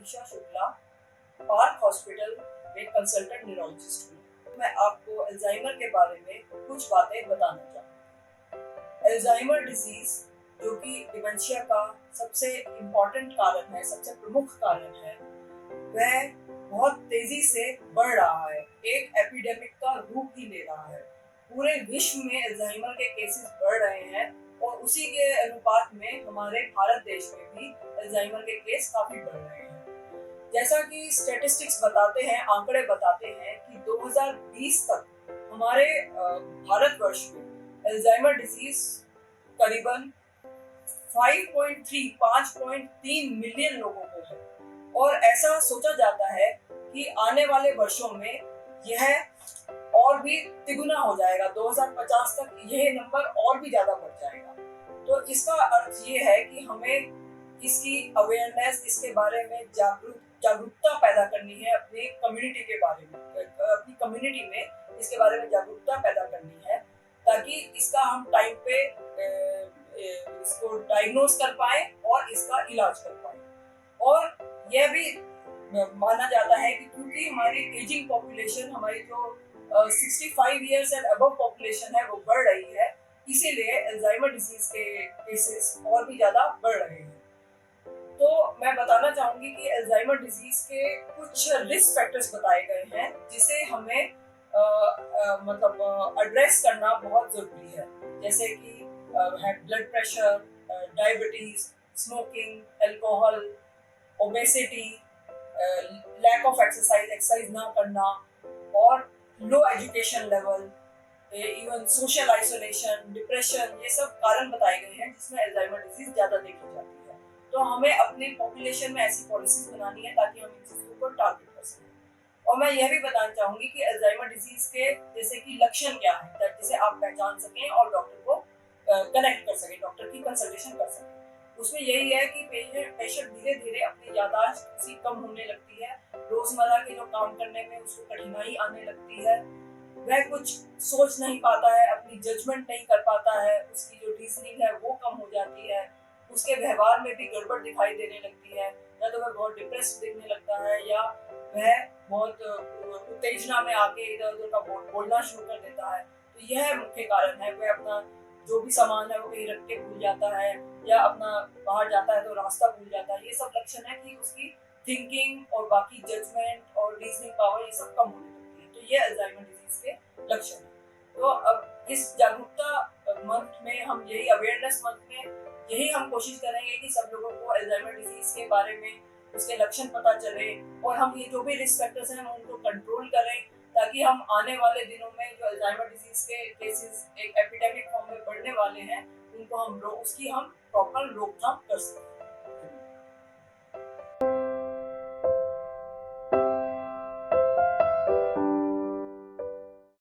Manisha Shukla, park hospital में consultant neurologist हूँ। मैं आपको अल्जाइमर के बारे में कुछ बातें बताना चाहूँगी। अल्जाइमर डिजीज, जो कि डिमेंशिया का सबसे इम्पोर्टेंट कारण है, सबसे प्रमुख कारण है, वह बहुत तेजी से बढ़ रहा है, एक एपिडेमिक का रूप ही ले रहा है। पूरे विश्व में अल्जाइमर के केसेस बढ़ रहे हैं और उसी के अनुपात में हमारे भारत देश में भी अल्जाइमर के केस काफी बढ़ रहे हैं। जैसा कि स्टैटिस्टिक्स बताते हैं, आंकड़े बताते हैं कि 2020 तक हमारे भारतवर्ष में अल्जाइमर डिजीज करीबन 5.3 मिलियन लोगों को है और ऐसा सोचा जाता है कि आने वाले वर्षों में यह और भी तिगुना हो जाएगा। 2050 तक यह नंबर और भी ज्यादा बढ़ जाएगा। तो इसका अर्थ ये है कि हमें इसकी अवेयरनेस, इसके बारे में जागरूकता पैदा करनी है अपनी कम्युनिटी के बारे में, अपनी कम्युनिटी में इसके बारे में जागरूकता पैदा करनी है, ताकि इसका हम टाइम पे इसको डायग्नोज कर पाए और इसका इलाज कर पाए। और यह भी माना जाता है कि क्योंकि हमारी एजिंग पॉपुलेशन, हमारी जो 65 इयर्स एंड अबव पॉपुलेशन है, वो बढ़ रही है, इसीलिए अल्जाइमर डिजीज के केसेस और भी ज्यादा बढ़ रहे हैं। तो मैं बताना चाहूंगी कि अल्जाइमर डिजीज के कुछ रिस्क फैक्टर्स बताए गए हैं जिसे हमें एड्रेस करना बहुत जरूरी है, जैसे कि blood pressure, diabetes, smoking, alcohol, obesity, lack of exercise ना करना, और low education level, even social isolation, depression, ये सब कारण बताए गए हैं जिसमें अल्जाइमर डिजीज ज्यादा देखी जाती है। तो हमें अपने पॉपुलेशन में ऐसी पॉलिसीज बनानी है ताकि हम इन चीजों को टारगेट कर सकें। और मैं यह भी बताना चाहूंगी कि अल्जाइमर डिजीज के जैसे कि लक्षण क्या है, जिसे आप पहचान सकें और डॉक्टर को कनेक्ट कर सकें, डॉक्टर की कंसल्टेशन कर सकें। उसमें यही है कि पेशेंट धीरे धीरे अपनी याददाश्त उसकी कम होने लगती है, रोजमर्रा के जो काम करने में उसको कठिनाई आने लगती है, वह कुछ सोच नहीं पाता है, अपनी जजमेंट नहीं कर पाता है, उसकी जो रीजनिंग है वो कम हो जाती है, उसके व्यवहार में भी गड़बड़ दिखाई देने लगती है, या तो वह बहुत डिप्रेस दिखने लगता है, या वह बहुत उत्तेजना में आके इधर उधर का बोलना शुरू कर देता है। तो यह मुख्य कारण है। वह अपना जो भी सामान है वो कहीं रख के भूल जाता है, या अपना बाहर जाता है तो रास्ता भूल जाता है। ये सब लक्षण है कि उसकी थिंकिंग और बाकी जजमेंट और रीजनिंग पावर ये सब कम होने लगती है। तो ये अल्जाइमर डिजीज के लक्षण है। तो अब इस जागरूकता मंथ में, हम यही अवेयरनेस मंथ में यही हम कोशिश करेंगे कि सब लोगों को अल्जाइमर डिजीज के बारे में उसके लक्षण पता चले और हम ये जो भी रिस्क फैक्टर्स हैं उनको कंट्रोल करें, ताकि हम आने वाले दिनों में जो अल्जाइमर डिजीज के केसेस एक एपिडेमिक फॉर्म में बढ़ने वाले हैं, उनको हम उसकी हम प्रॉपर रोकथाम कर सकें।